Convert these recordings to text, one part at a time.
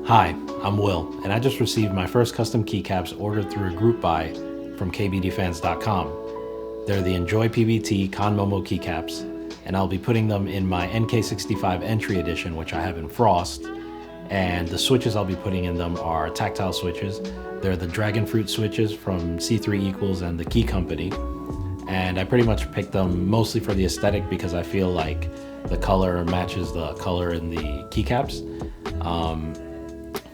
Hi, I'm Will, and I just received my first custom keycaps ordered through a group buy from kbdfans.com. They're the Enjoy PBT Con Momo keycaps, and I'll be putting them in my NK65 entry edition, which I have in frost. And the switches I'll be putting in them are tactile switches. They're the Dragonfruit switches from C3 Equals and the Key Company. And I pretty much picked them mostly for the aesthetic because I feel like the color matches the color in the keycaps.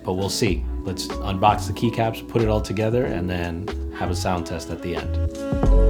But we'll see. Let's unbox the keycaps, put it all together, and then have a sound test at the end.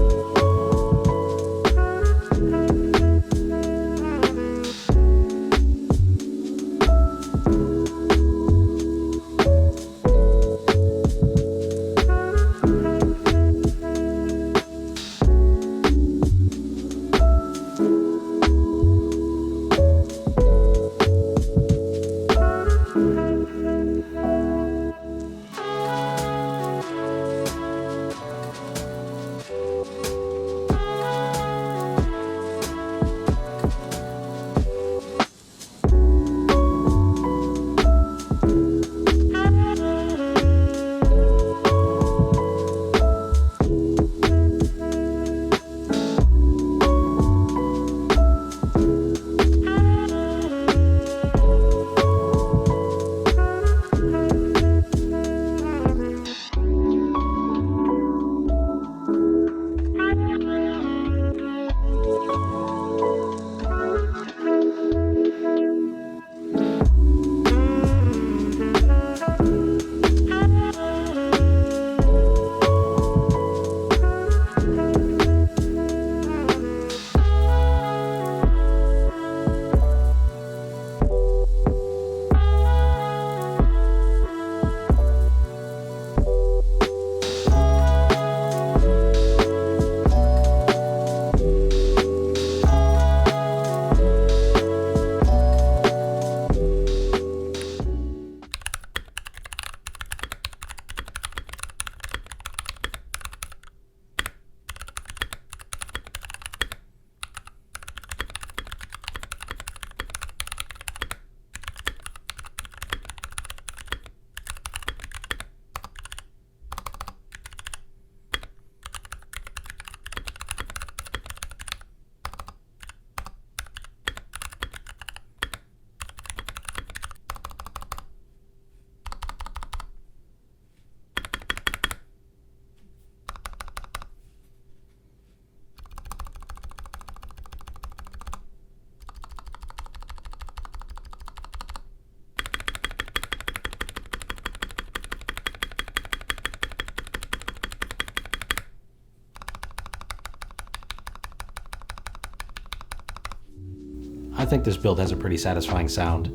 I think this build has a pretty satisfying sound.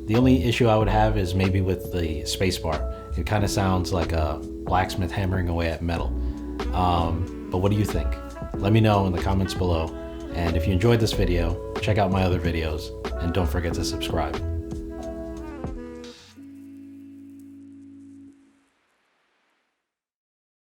The only issue I would have is maybe with the spacebar. It kind of sounds like a blacksmith hammering away at metal. But what do you think? Let me know in the comments below. And if you enjoyed this video, check out my other videos and don't forget to subscribe.